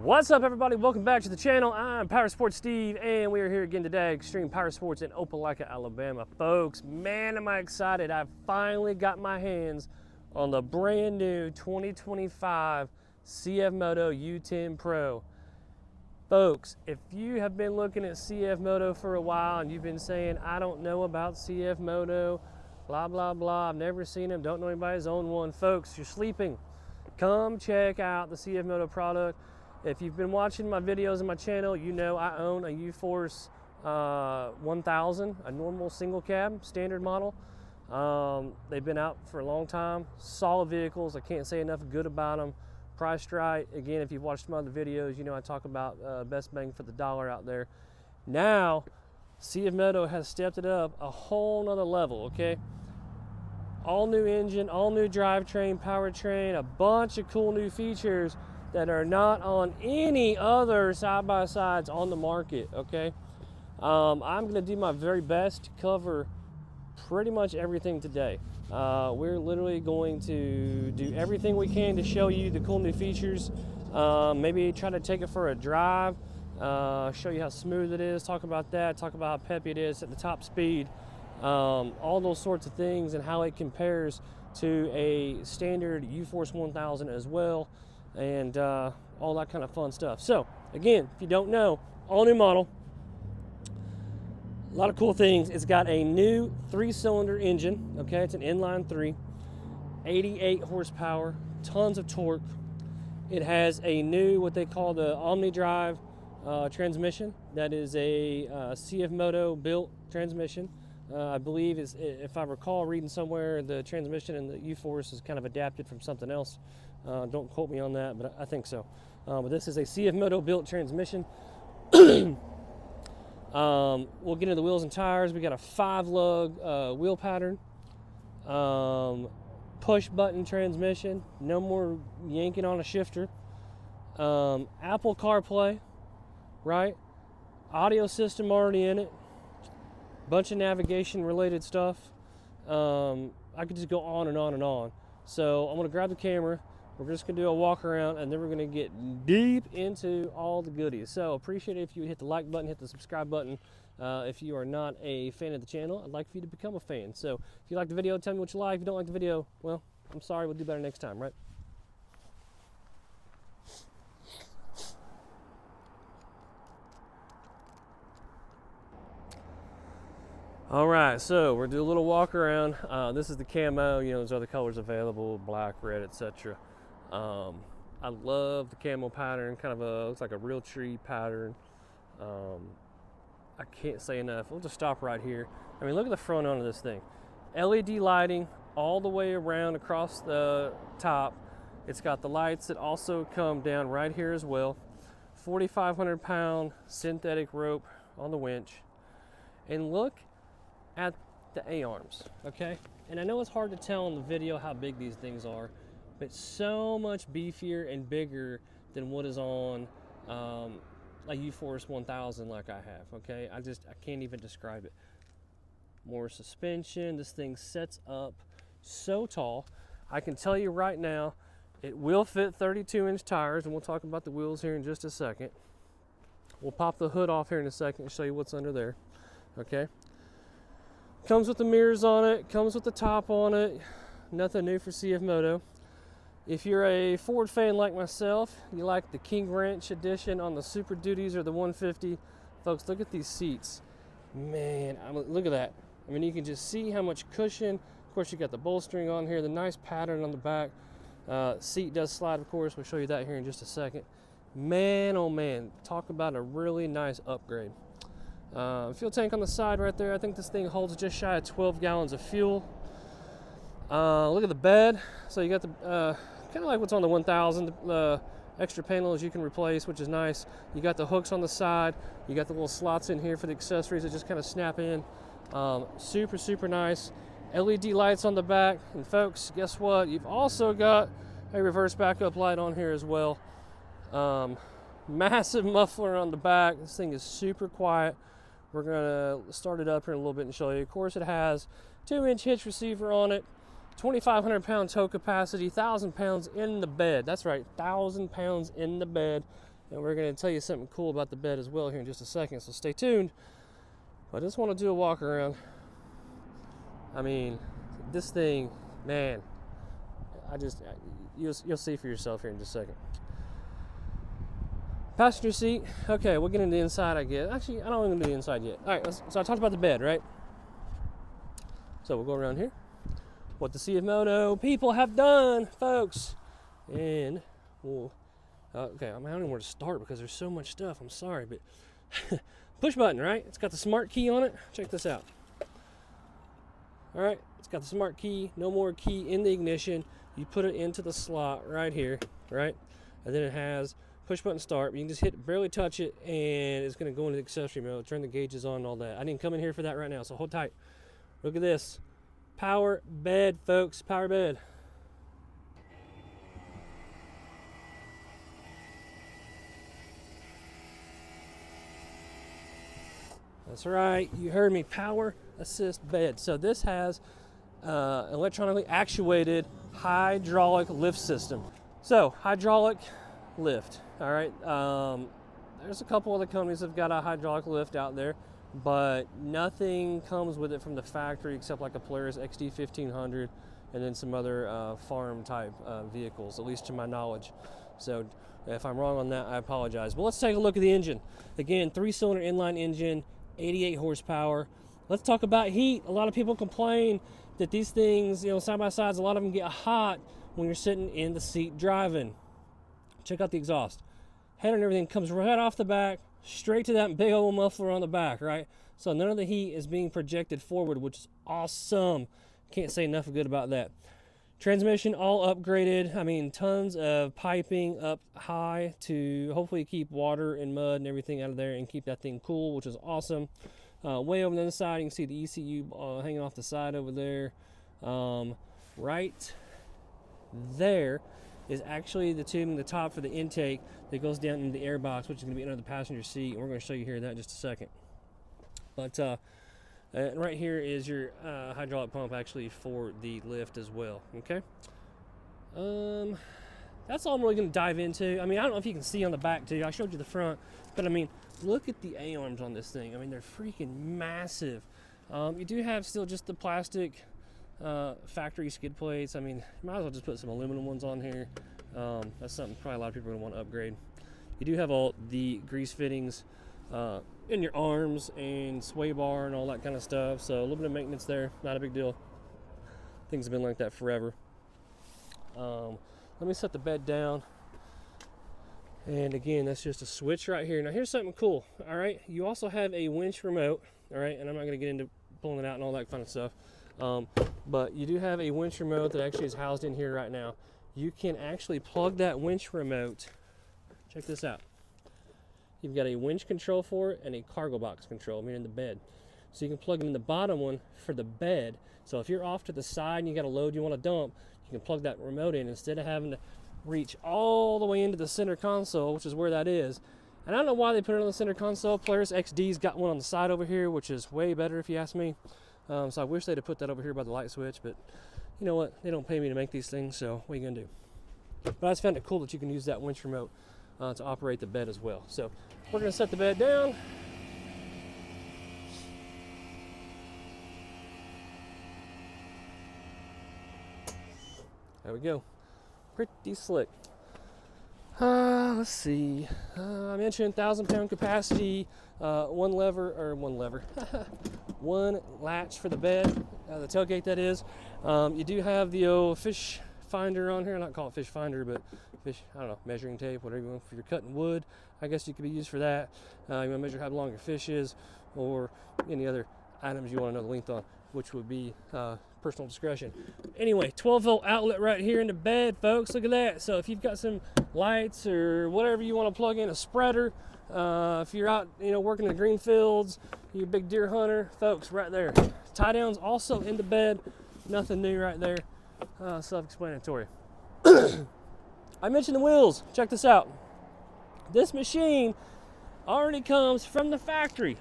What's up, everybody? Welcome back to the channel. I'm Power Sports Steve, and we are here again today, Extreme Power Sports in Opelika, Alabama. Folks, man, am I excited. I finally got my hands on the brand new 2025 CF MOTO U10 PRO. Folks, if you have been looking at CF MOTO for a while and you've been saying, I don't know about CF MOTO, blah, blah, blah, I've never seen them, don't know anybody's owned one. Folks, you're sleeping. Come check out the CF MOTO product. If you've been watching my videos on my channel, you know I own a Uforce 1000, a normal single cab, standard model. They've been out for a long time. Solid vehicles. I can't say enough good about them. Priced right. Again, if you've watched my other videos, you know I talk about best bang for the dollar out there. Now, CF MOTO has stepped it up a whole nother level, okay? All new engine, all new drivetrain, powertrain, a bunch of cool new features that are not on any other side-by-sides on the market, okay? I'm gonna do my very best to cover pretty much everything today. We're literally going to do everything we can to show you the cool new features, maybe try to take it for a drive, show you how smooth it is, talk about that, talk about how peppy it is at the top speed, all those sorts of things and how it compares to a standard Uforce 1000 as well, and all that kind of fun stuff. So again, if you don't know, all new model, a lot of cool things. It's got a new 3-cylinder engine, okay? It's an inline 3, 88 horsepower, tons of torque. It has a new, what they call the OmniDrive transmission. That is a CF MOTO built transmission. I believe, if I recall reading somewhere, the transmission in the Uforce is kind of adapted from something else. Don't quote me on that, but I think so. But this is a CF MOTO built transmission. We'll get into the wheels and tires. We got a 5-lug wheel pattern, push button transmission, no more yanking on a shifter, Apple CarPlay, right? Audio system already in it, bunch of navigation related stuff. I could just go on and on and on. So I'm gonna grab the camera. We're just gonna do a walk around, and then we're gonna get deep into all the goodies. So appreciate it if you hit the like button, hit the subscribe button. If you are not a fan of the channel, I'd like for you to become a fan. So if you like the video, tell me what you like. If you don't like the video, well, I'm sorry, we'll do better next time, right? All right, so we're doing a little walk around. This is the camo, you know, there's other colors available, black, red, etc. I love the camo pattern, kind of looks like a real tree pattern. I can't say enough. We'll just stop right here. I mean, look at the front end of this thing. LED lighting all the way around across the top. It's got the lights that also come down right here as well. 4,500 pound synthetic rope on the winch. And look at the A-arms, okay? And I know it's hard to tell in the video how big these things are, but so much beefier and bigger than what is on a Uforce 1000 like I have, okay? I can't even describe it. More suspension. This thing sets up so tall. I can tell you right now, it will fit 32-inch tires, and we'll talk about the wheels here in just a second. We'll pop the hood off here in a second and show you what's under there, okay? Comes with the mirrors on it, comes with the top on it. Nothing new for CF MOTO. If you're a Ford fan like myself, you like the King Ranch edition on the Super Duties or the 150, folks, look at these seats. Man, look at that. I mean, you can just see how much cushion. Of course, you got the bolstering on here, the nice pattern on the back. Seat does slide, of course. We'll show you that here in just a second. Man, oh man, talk about a really nice upgrade. Fuel tank on the side right there. I think this thing holds just shy of 12 gallons of fuel. Look at the bed. So you got the kind of like what's on the 1000, the extra panels you can replace, which is nice. You got the hooks on the side. You got the little slots in here for the accessories that just kind of snap in. Super, super nice. LED lights on the back. And folks, guess what? You've also got a reverse backup light on here as well. Massive muffler on the back. This thing is super quiet. We're gonna start it up here in a little bit and show you. Of course, it has 2-inch hitch receiver on it, 2,500 pound tow capacity, 1,000 pounds in the bed. That's right, 1,000 pounds in the bed. and we're going to tell you something cool about the bed as well here in just a second, so stay tuned. I just want to do a walk around. I mean, this thing, man, you'll see for yourself here in just a second. Passenger seat. Okay, we'll get into the inside, I guess. Actually, I don't want to do the inside yet. All right, so I talked about the bed, right? So we'll go around here. What the CF Moto people have done, folks. And we'll, okay, I don't know where to start because there's so much stuff. I'm sorry, but push button, right? It's got the smart key on it. Check this out. All right, it's got the smart key. No more key in the ignition. You put it into the slot right here, right? And then it has push button start. You can just barely touch it, and it's going to go into the accessory mode, turn the gauges on and all that. I didn't come in here for that right now, so hold tight. Look at this. Power bed, folks. Power bed. That's right. You heard me. Power assist bed. So this has electronically actuated hydraulic lift system. So hydraulic lift. All right, there's a couple other companies that have got a hydraulic lift out there, but nothing comes with it from the factory except like a Polaris XD 1500 and then some other farm type vehicles, at least to my knowledge. So if I'm wrong on that, I apologize. But let's take a look at the engine. Again, 3-cylinder inline engine, 88 horsepower. Let's talk about heat. A lot of people complain that these things, side by sides, a lot of them get hot when you're sitting in the seat driving. Check out the exhaust. Head and everything comes right off the back, straight to that big old muffler on the back, right? So none of the heat is being projected forward, which is awesome. Can't say enough good about that. Transmission all upgraded. I mean, tons of piping up high to hopefully keep water and mud and everything out of there and keep that thing cool, which is awesome. Way over on the other side, you can see the ECU hanging off the side over there. Right there is actually the tubing, the top for the intake that goes down into the air box, which is going to be under the passenger seat. And we're going to show you here that in just a second. But right here is your hydraulic pump actually for the lift as well. Okay. That's all I'm really going to dive into. I mean, I don't know if you can see on the back too. I showed you the front, but I mean, look at the A-arms on this thing. I mean, they're freaking massive. You do have still just the plastic factory skid plates. I mean, might as well just put some aluminum ones on here. That's something probably a lot of people are going to want to upgrade. You do have all the grease fittings in your arms and sway bar and all that kind of stuff. So a little bit of maintenance there, not a big deal. Things have been like that forever. Let me set the bed down. And again, that's just a switch right here. Now here's something cool. All right, you also have a winch remote. All right, and I'm not going to get into pulling it out and all that kind of stuff. But you do have a winch remote that actually is housed in here right now. You can actually plug that winch remote. Check this out. You've got a winch control for it and a cargo box control, meaning the bed. So you can plug them in the bottom one for the bed. So if you're off to the side and you got a load you want to dump, you can plug that remote in instead of having to reach all the way into the center console, which is where that is. And I don't know why they put it on the center console. Polaris XD's got one on the side over here, which is way better if you ask me. So I wish they'd have put that over here by the light switch, but you know what? They don't pay me to make these things, so what are you gonna do? But I just found it cool that you can use that winch remote to operate the bed as well. So we're gonna set the bed down. There we go. Pretty slick. Let's see. I mentioned 1,000-pound capacity, one latch for the bed, the tailgate that is. You do have the old fish finder on here. Not call it fish finder, but fish, I don't know, measuring tape, whatever you want. If you're cutting wood, I guess you could be used for that. You want to measure how long your fish is, or any other items you want to know the length on, which would be personal discretion. Anyway, 12-volt outlet right here in the bed, folks. Look at that. So if you've got some lights or whatever you want to plug in, a spreader, if you're out, working in the green fields, you're a big deer hunter, folks, right there. Tie downs also in the bed. Nothing new right there. Self-explanatory. I mentioned the wheels. Check this out. This machine already comes from the factory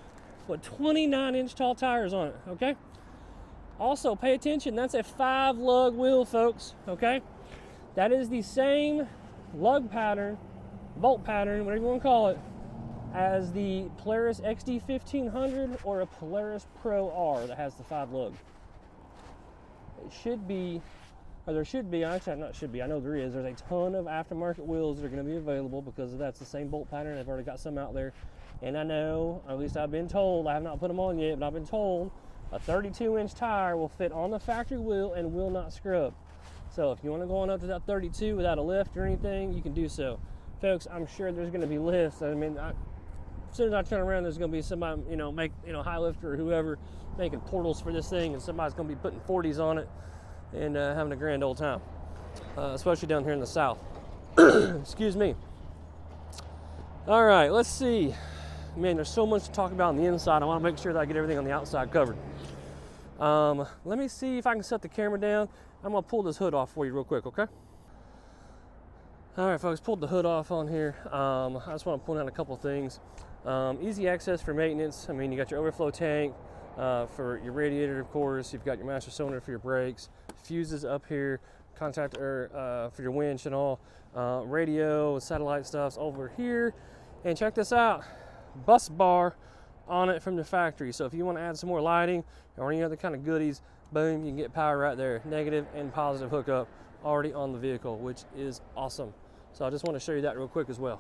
with 29-inch tall tires on it, okay? Also, pay attention, that's a 5-lug wheel, folks, okay? That is the same lug pattern bolt pattern, whatever you want to call it, as the Polaris XD 1500 or a Polaris Pro R that has the 5 lug. It should be, or there should be, actually not should be, I know there is, there's a ton of aftermarket wheels that are going to be available because that's the same bolt pattern. I've already got some out there. And I know, or at least I've been told, I have not put them on yet, but I've been told a 32-inch tire will fit on the factory wheel and will not scrub. So if you want to go on up to that 32 without a lift or anything, you can do so. Folks, I'm sure there's going to be lifts. I mean, as soon as I turn around, there's going to be somebody, high lifter or whoever making portals for this thing, and somebody's going to be putting 40s on it and having a grand old time, especially down here in the South. Excuse me. All right, let's see. Man, there's so much to talk about on the inside. I want to make sure that I get everything on the outside covered. Let me see if I can set the camera down. I'm going to pull this hood off for you real quick, okay? All right, folks, pulled the hood off on here. I just want to point out a couple things. Easy access for maintenance. I mean, you got your overflow tank for your radiator, of course. You've got your master cylinder for your brakes. Fuses up here, contactor for your winch and all. Radio, satellite stuff's over here. And check this out. Bus bar on it from the factory. So if you want to add some more lighting or any other kind of goodies, boom, you can get power right there. Negative and positive hookup already on the vehicle, which is awesome. So I just want to show you that real quick as well.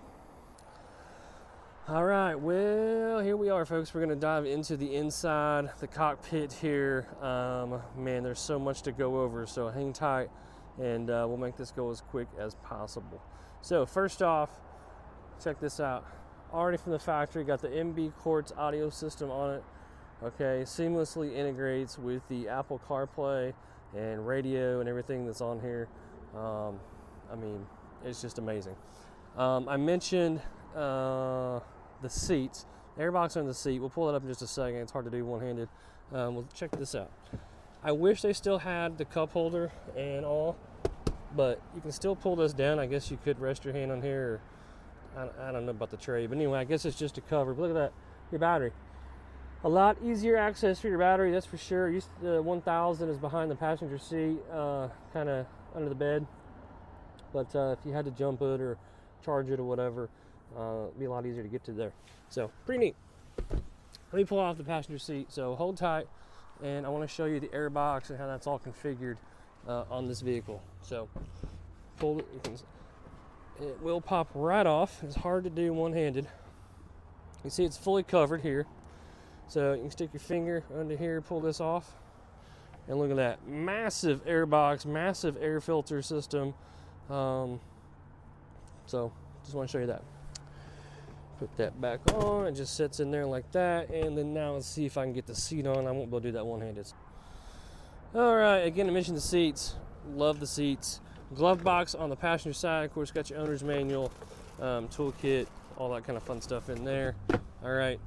All right, well, here we are, folks. We're going to dive into the inside, the cockpit here. Man, there's so much to go over, so hang tight, and we'll make this go as quick as possible. So first off, check this out. Already from the factory, got the MB Quartz audio system on it. Okay, seamlessly integrates with the Apple CarPlay and radio and everything that's on here. I mean, it's just amazing. I mentioned the seats, airbox on the seat. We'll pull it up in just a second. It's hard to do one-handed. Well, check this out. I wish they still had the cup holder and all, but you can still pull this down. I guess you could rest your hand on here, or I don't know about the tray, but anyway, I guess it's just a cover. But look at that, your battery. A lot easier access for your battery, that's for sure. The 1000 is behind the passenger seat, kind of under the bed. But if you had to jump it or charge it or whatever, it'd be a lot easier to get to there. So, pretty neat. Let me pull off the passenger seat. So, hold tight, and I want to show you the airbox and how that's all configured on this vehicle. So, pull it. It will pop right off. It's hard to do one-handed. You see it's fully covered here. So you can stick your finger under here, pull this off. And look at that. Massive airbox, massive air filter system. So just want to show you that. Put that back on. It just sits in there like that. And then now let's see if I can get the seat on. I won't be able to do that one-handed. All right, again, I mentioned the seats. Love the seats. Glove box on the passenger side, of course, got your owner's manual, toolkit, all that kind of fun stuff in there. All right,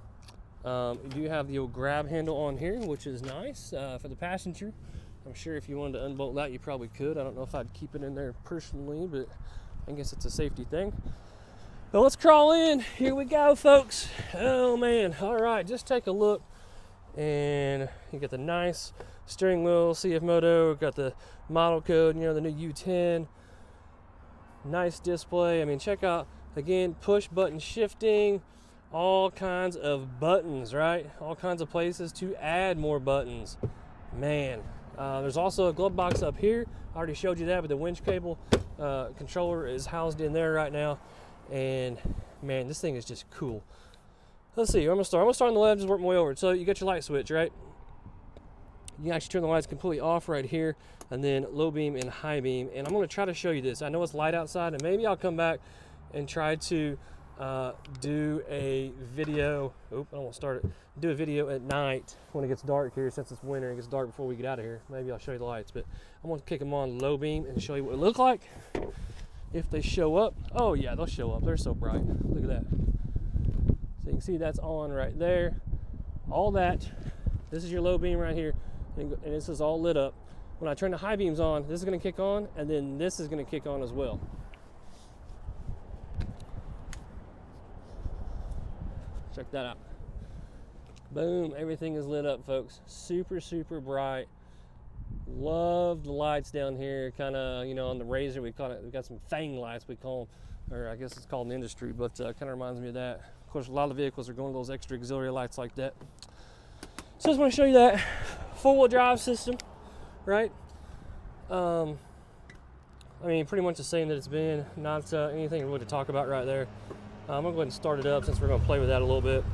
you do have the old grab handle on here, which is nice for the passenger. I'm sure if you wanted to unbolt that, you probably could. I don't know if I'd keep it in there personally, but I guess it's a safety thing. But let's crawl in. Here we go, folks. Oh, man. All right, just take a look. And you got the nice steering wheel, CF Moto, got the model code, the new U10. Nice display. I mean, check out, again, push button shifting, all kinds of buttons, right? All kinds of places to add more buttons. Man, there's also a glove box up here. I already showed you that, but the winch cable controller is housed in there right now. And man, this thing is just cool. Let's see, I'm gonna start on the left, just work my way over. So you got your light switch, right? You can actually turn the lights completely off right here, and then low beam and high beam. And I'm gonna try to show you this. I know it's light outside, and maybe I'll come back and try to do a video. I don't want to start it. Do a video at night when it gets dark here, since it's winter and it gets dark before we get out of here. Maybe I'll show you the lights, but I'm gonna kick them on low beam and show you what it look like if they show up. Oh yeah, they'll show up. They're so bright. Look at that. So you can see that's on right there. All that. This is your low beam right here, and this is all lit up. When I turn the high beams on, this is going to kick on, and then this is going to kick on as well. Check that out. Boom, everything is lit up, folks. Super, super bright. Love the lights down here. Kind of, on the Razor, we got some fang lights, we call them. or I guess it's called an industry, but kind of reminds me of that. Of course, a lot of vehicles are going to those extra auxiliary lights like that. So I just want to show you that four-wheel drive system, right? I mean, pretty much the same that it's been, not anything really to talk about right there. I'm gonna go ahead and start it up since we're gonna play with that a little bit.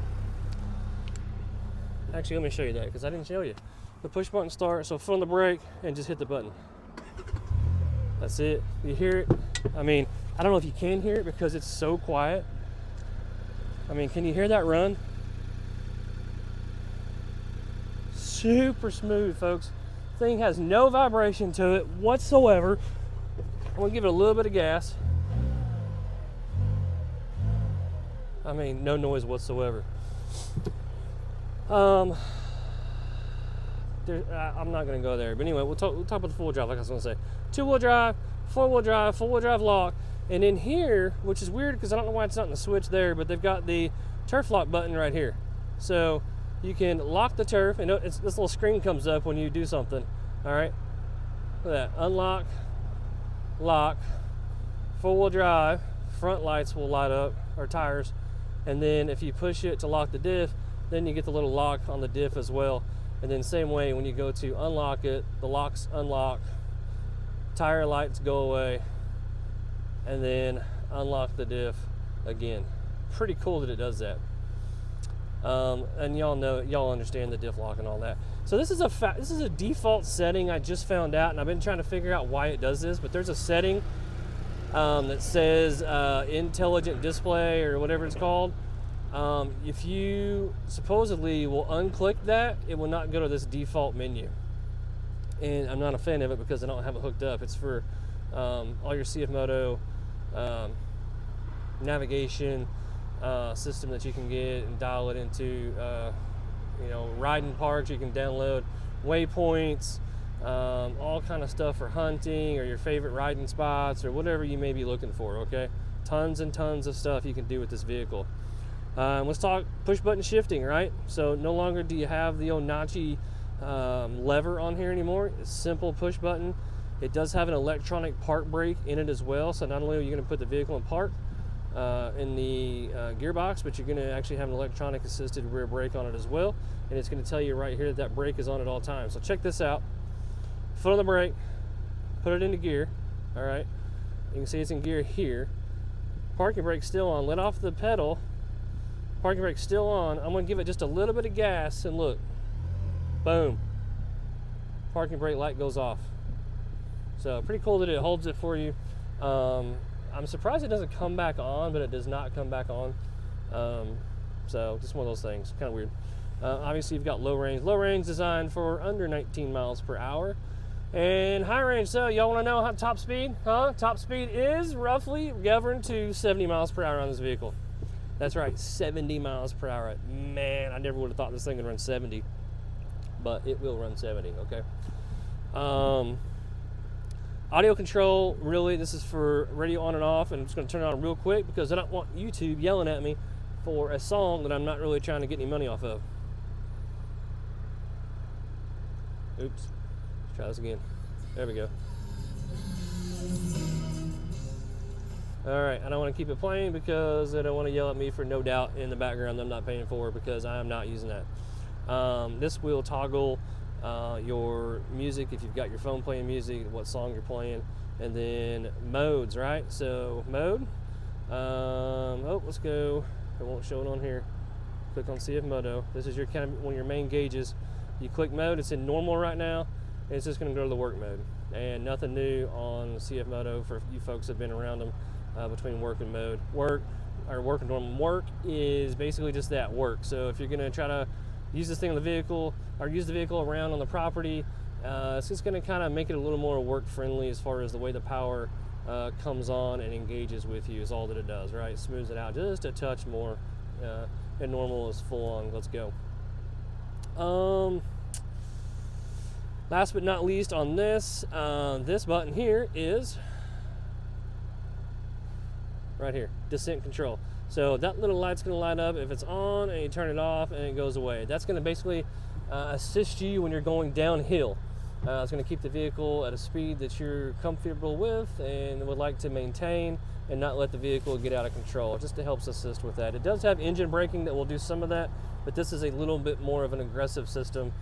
Actually, let me show you that because I didn't show you. The push button start, so foot on the brake and just hit the button. That's it. You hear it? I mean, I don't know if you can hear it because it's so quiet. I mean, can you hear that run? Super smooth, folks. Thing has no vibration to it whatsoever. I'm gonna give it a little bit of gas. I mean, no noise whatsoever. I'm not gonna go there, but anyway, we'll talk about the four-wheel drive, like I was gonna say. Two-wheel drive, four-wheel drive lock, and in here, which is weird because I don't know why it's not in the switch there, but they've got the turf lock button right here. So you can lock the turf, and this little screen comes up when you do something. All right, look at that. Unlock, lock, four-wheel drive, front lights will light up, or tires, and then if you push it to lock the diff, then you get the little lock on the diff as well. And then same way, when you go to unlock it, the locks unlock, tire lights go away, and then unlock the diff again. Pretty cool that it does that. And y'all understand the diff lock and all that. So this is a default setting I just found out, and I've been trying to figure out why it does this, but there's a setting that says intelligent display or whatever it's called. If you supposedly will unclick that, it will not go to this default menu. And I'm not a fan of it because I don't have it hooked up. It's for all your CF Moto navigation system that you can get and dial it into, riding parks. You can download waypoints, all kind of stuff for hunting or your favorite riding spots or whatever you may be looking for, okay? Tons and tons of stuff you can do with this vehicle. Let's talk push button shifting, right? So no longer do you have the old notchy lever on here anymore. It's simple push button. It does have an electronic park brake in it as well. So not only are you going to put the vehicle in park in the gearbox, but you're going to actually have an electronic assisted rear brake on it as well. And it's going to tell you right here that brake is on at all times. So check this out. Foot on the brake, put it into gear. All right. You can see it's in gear here. Parking brake still on. Let off the pedal. Parking brake still on. I'm going to give it just a little bit of gas, and look, boom, parking brake light goes off. So pretty cool that it holds it for you. I'm surprised it doesn't come back on, but it does not come back on. So just one of those things, kind of weird. Obviously you've got low range designed for under 19 miles per hour, and high range. So y'all want to know how top speed? Top speed is roughly governed to 70 miles per hour on this vehicle. That's right, 70 miles per hour. Man, I never would have thought this thing would run 70, but it will run 70, okay? Audio control, really, this is for radio on and off, and I'm just gonna turn it on real quick because I don't want YouTube yelling at me for a song that I'm not really trying to get any money off of. Oops, let's try this again. There we go. All right, I don't want to keep it playing because they don't want to yell at me for no doubt in the background that I'm not paying for, because I am not using that. This will toggle your music if you've got your phone playing music, what song you're playing, and then modes, right? So mode, let's go. It won't show it on here. Click on CF Moto. This is your kind of one of your main gauges. You click mode, it's in normal right now, and it's just going to go to the work mode. And nothing new on CF Moto for you folks that have been around them. Between work and mode. Work and normal. Work is basically just that, work. So if you're going to try to use this thing on the vehicle or use the vehicle around on the property, it's just going to kind of make it a little more work friendly as far as the way the power comes on and engages with you is all that it does, right? It smooths it out just a touch more, and normal is full on. Let's go. Last but not least on this, this button here is right here, descent control. So that little light's going to light up if it's on, and you turn it off and it goes away. That's going to basically assist you when you're going downhill. It's going to keep the vehicle at a speed that you're comfortable with and would like to maintain, and not let the vehicle get out of control. It just helps assist with that. It does have engine braking that will do some of that, but this is a little bit more of an aggressive system.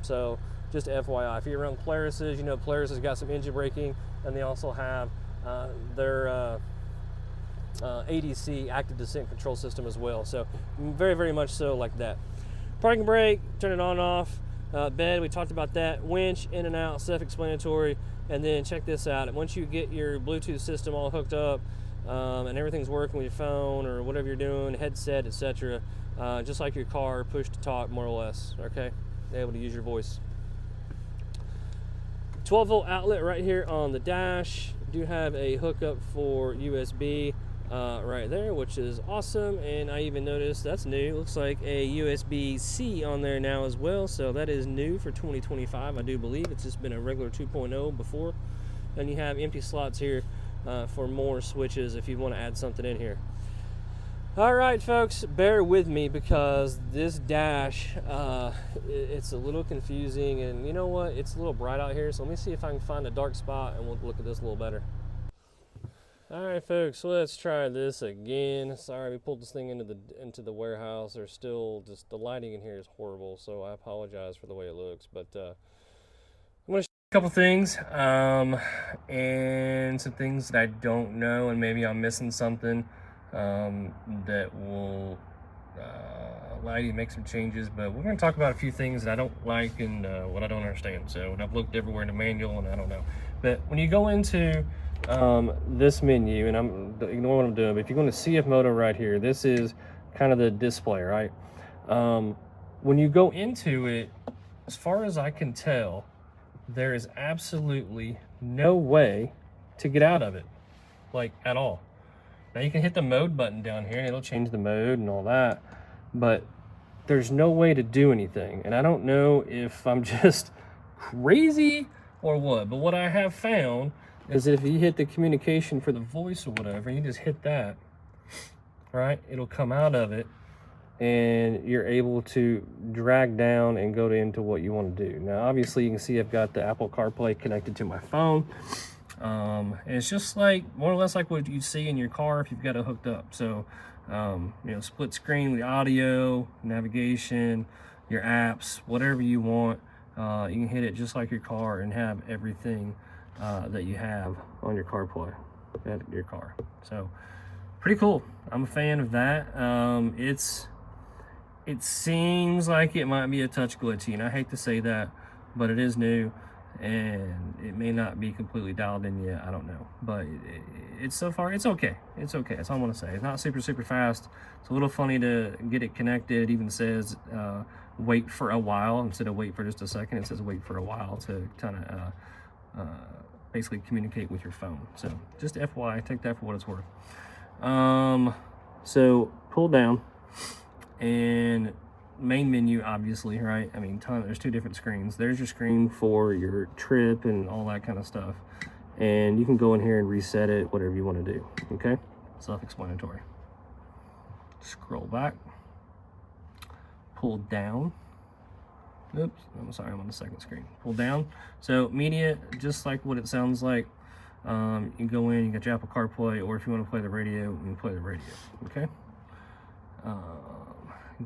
So just FYI, if you're around Polaris's, you know Polaris has got some engine braking, and they also have their ADC, active descent control system, as well. So very, very much so like that. Parking brake, turn it on, off. Bed, we talked about that. Winch, in and out, self-explanatory. And then check this out. Once you get your Bluetooth system all hooked up and everything's working with your phone or whatever you're doing, headset, etc., just like your car, push to talk, more or less. Okay, able to use your voice. 12-volt outlet right here on the dash. Do have a hookup for USB right there, which is awesome. And I even noticed that's new. Looks like a USB-C on there now as well. So that is new for 2025, I do believe. It's just been a regular 2.0 before. And you have empty slots here for more switches if you want to add something in here. All right, folks, bear with me because this dash, it's a little confusing, and you know what? It's a little bright out here, so let me see if I can find a dark spot and we'll look at this a little better. All right, folks, let's try this again. Sorry, we pulled this thing into the warehouse. There's still just the lighting in here is horrible, so I apologize for the way it looks. But I'm going to show you a couple things and some things that I don't know, and maybe I'm missing something that will allow you to make some changes. But we're going to talk about a few things that I don't like and what I don't understand. So, and I've looked everywhere in the manual and I don't know. But when you go into this menu, and ignore what I'm doing, but if you go into CF Moto right here, this is kind of the display, right? When you go into it, as far as I can tell, there is absolutely no way to get out of it, like at all. Now you can hit the mode button down here and it'll change the mode and all that, but there's no way to do anything. And I don't know if I'm just crazy or what, but what I have found is that if you hit the communication for the voice or whatever, you just hit that, right? It'll come out of it and you're able to drag down and go into what you want to do. Now, obviously you can see I've got the Apple CarPlay connected to my phone. And it's just like more or less like what you see in your car if you've got it hooked up. So you know, split screen with audio, navigation, your apps, whatever you want. You can hit it just like your car and have everything that you have on your CarPlay at your car. So pretty cool. I'm a fan of that. It seems like it might be a touch glitchy, and I hate to say that, but it is new and it may not be completely dialed in yet. I don't know, but it's so far it's okay. It's okay. That's all I want to say. It's not super fast. It's a little funny to get it connected. It even says wait for a while instead of wait for just a second. It says wait for a while to kind of basically communicate with your phone. So just FYI, take that for what it's worth. So pull down and main menu, obviously, right? I mean, there's two different screens. There's your screen for your trip and all that kind of stuff, and you can go in here and reset it, whatever you want to do. Okay, self-explanatory. Scroll back, pull down. Oops, I'm sorry, I'm on the second screen. Pull down. So media, just like what it sounds like. You can go in, you got your Apple CarPlay, or if you want to play the radio, you can play the radio. Okay.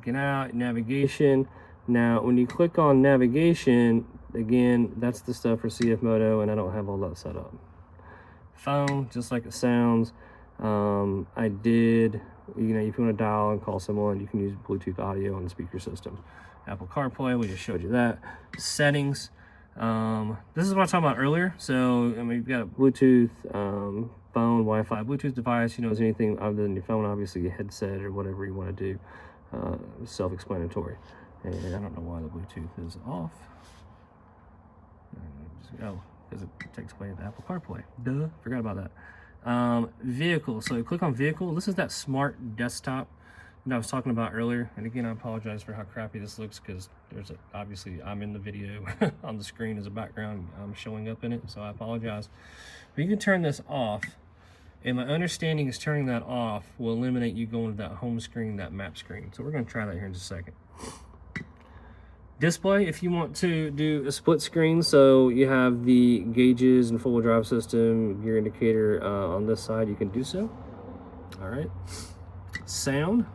Get out, navigation. Now, when you click on navigation, again, that's the stuff for CF Moto, and I don't have all that set up. Phone, just like it sounds. I did, you know, if you want to dial and call someone, you can use Bluetooth audio on the speaker system. Apple CarPlay, we just showed you that. Settings. This is what I was talking about earlier. So, I mean, you've got a Bluetooth, phone, Wi-Fi, Bluetooth device, you know, is anything other than your phone, obviously your headset or whatever you want to do. Self-explanatory. And I don't know why the Bluetooth is off. Oh, because it takes away the Apple CarPlay. Duh, forgot about that. Vehicle. So click on vehicle. This is that smart desktop that I was talking about earlier. And again, I apologize for how crappy this looks because obviously I'm in the video on the screen as a background. I'm showing up in it, so I apologize. But you can turn this off. And my understanding is turning that off will eliminate you going to that home screen, that map screen. So we're going to try that here in just a second. display, if you want to do a split screen, so you have the gauges and four-wheel drive system, gear indicator on this side, you can do so. All right. Sound,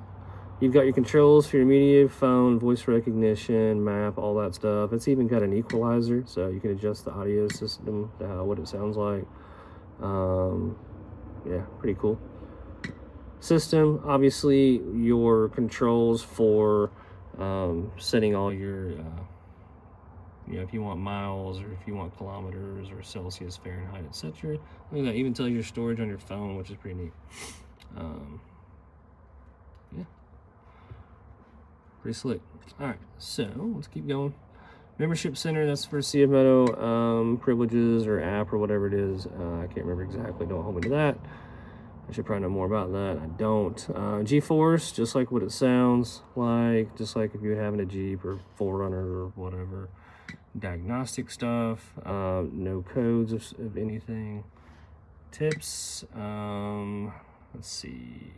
you've got your controls for your media, phone, voice recognition, map, all that stuff. It's even got an equalizer, so you can adjust the audio system to what it sounds like. Yeah, pretty cool. System, obviously your controls for setting all your you know, if you want miles or if you want kilometers or Celsius, Fahrenheit, etc. Look at that, even tell your storage on your phone, which is pretty neat. Yeah, pretty slick. All right, so let's keep going. Membership center, that's for CF Moto privileges or app or whatever it is. I can't remember exactly, don't hold me to that. I should probably know more about that. I don't. G-Force, just like what it sounds like, just like if you're having a Jeep or 4Runner or whatever. Diagnostic stuff, no codes of anything. Tips, let's see.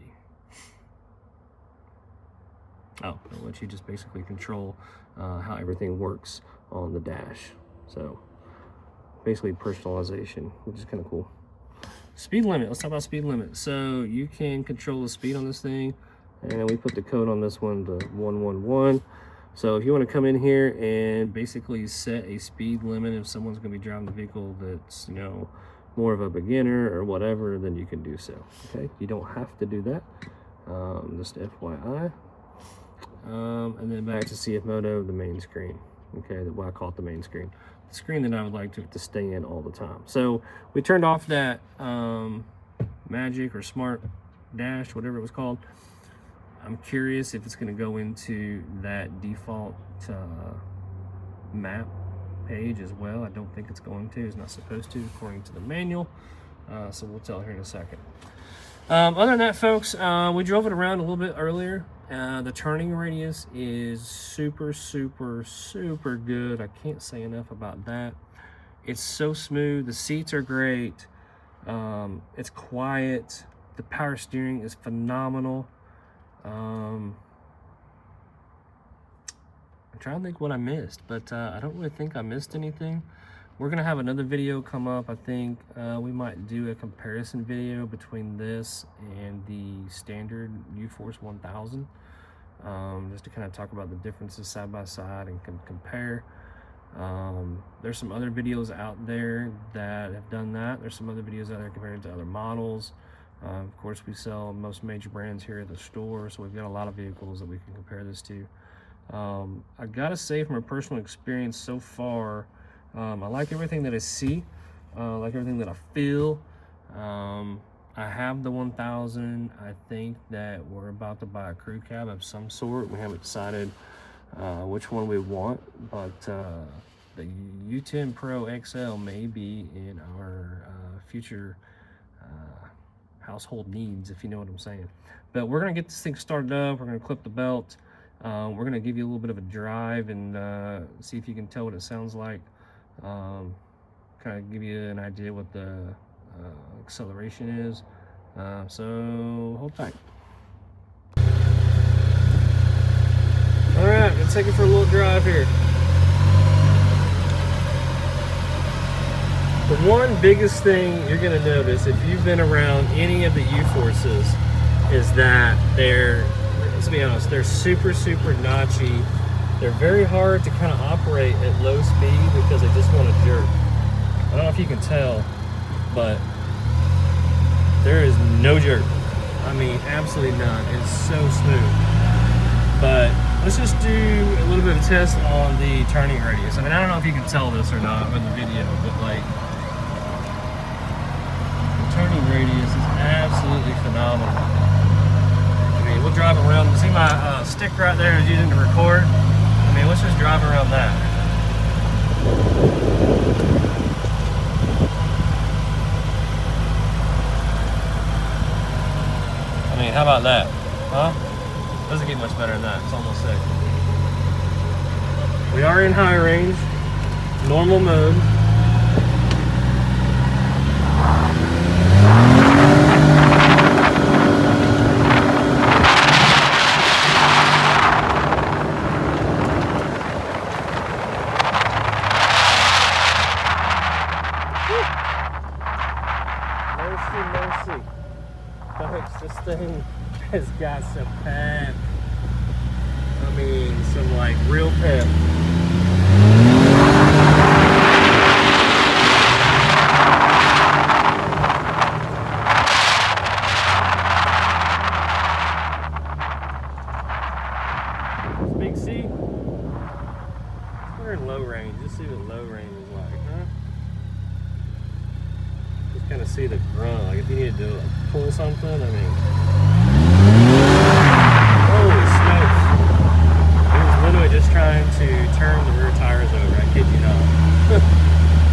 Oh, it'll let you just basically control how everything works on the dash. So basically personalization, which is kind of cool. Speed limit, let's talk about speed limit. So you can control the speed on this thing, and we put the code on this one to 111. So if you want to come in here and basically set a speed limit, if someone's going to be driving the vehicle that's, you know, more of a beginner or whatever, then you can do so. Okay, you don't have to do that. Just FYI. And then back to CF Moto, the main screen. Okay, well, I call it the main screen. The screen that I would like to stay in all the time. So we turned off that magic or smart dash, whatever it was called. I'm curious if it's going to go into that default map page as well. I don't think it's going to. It's not supposed to, according to the manual. So we'll tell here in a second. Other than that, folks, we drove it around a little bit earlier. The turning radius is super, super, super good. I can't say enough about that. It's so smooth. The seats are great. It's quiet. The power steering is phenomenal. I'm trying to think what I missed, but I don't really think I missed anything. We're gonna have another video come up. I think we might do a comparison video between this and the standard Uforce 1000, just to kind of talk about the differences side by side and compare. There's some other videos out there that have done that. There's some other videos out there comparing to other models. Of course, we sell most major brands here at the store, so we've got a lot of vehicles that we can compare this to. I gotta say, from a personal experience so far, I like everything that I see. I like everything that I feel. I have the 1000. I think that we're about to buy a crew cab of some sort. We haven't decided which one we want, but the U10 Pro XL may be in our future household needs, if you know what I'm saying. But we're gonna get this thing started up. We're gonna clip the belt. We're gonna give you a little bit of a drive and see if you can tell what it sounds like. Kind of give you an idea what the acceleration is. So hold tight. All right, gonna take it for a little drive here. The one biggest thing you're gonna notice if you've been around any of the Uforces is that they're, let's be honest, they're super, super notchy. They're very hard to kind of operate at low speed because they just want to jerk. I don't know if you can tell, but there is no jerk. I mean, absolutely none. It's so smooth. But let's just do a little bit of a test on the turning radius. I mean, I don't know if you can tell this or not in the video, but like, the turning radius is absolutely phenomenal. I mean, we'll drive around. See my stick right there is using to record. I mean, let's just drive around that. I mean, how about that? Huh? Doesn't get much better than that. It's almost safe. We are in high range, normal mode. that. I mean, some like real pep. Big C. We're in low range. Let's see what low range is like, huh? Just kind of see the grunt. Like if you need to pull something, I mean. Holy smokes. It was literally just trying to turn the rear tires over. I kid you not.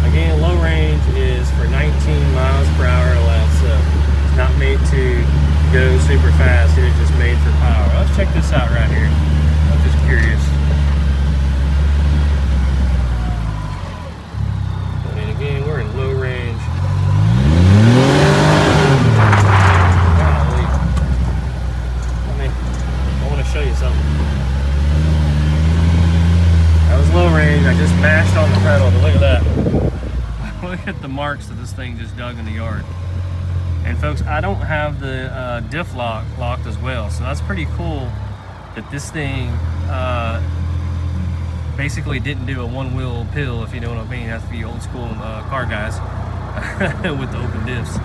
Again, low range is for 19 miles per hour or less. So it's not made to go super fast. It is just made for power. Let's check this out right here. I'm just curious. I mean, again, we're in low range. Golly. I mean, I want to show you something. That was low range. I just mashed on the pedal, but look at that. Look at the marks that this thing just dug in the yard. And folks, I don't have the diff lock locked as well, so that's pretty cool that this thing basically didn't do a one-wheel pill, if you know what I mean. That's the old school car guys with the open diffs.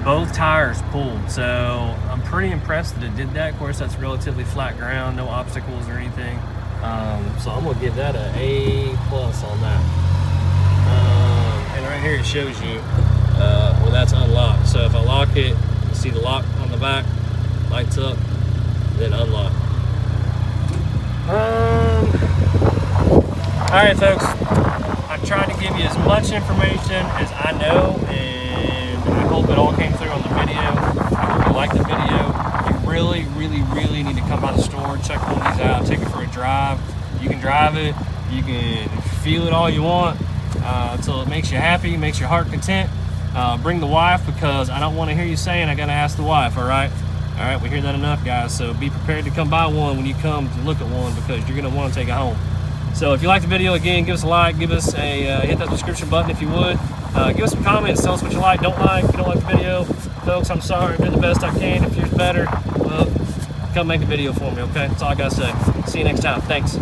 Both tires pulled, so I'm pretty impressed that it did that. Of course, that's relatively flat ground, no obstacles or anything. So I'm gonna give that an A+ on that. And right here it shows you well, that's unlocked. So if I lock it, you see the lock on the back lights up, then unlock. Alright folks, I'm trying to give you as much information as I know, and I hope it all came through on the video. I hope you liked the video. You really need to come by the store, check one of these out, take it for a drive. You can drive it, you can feel it all you want, until it makes you happy, makes your heart content. Bring the wife, because I don't want to hear you saying I gotta ask the wife, alright? Alright, we hear that enough, guys, so be prepared to come buy one when you come to look at one, because you're going to want to take it home. So if you like the video, again, give us a like, give us a, hit that subscription button if you would. Give us some comments, tell us what you like, don't like, if you don't like the video. Folks, I'm sorry, I'm doing the best I can. If yours better, well, come make a video for me, okay? That's all I got to say. See you next time. Thanks.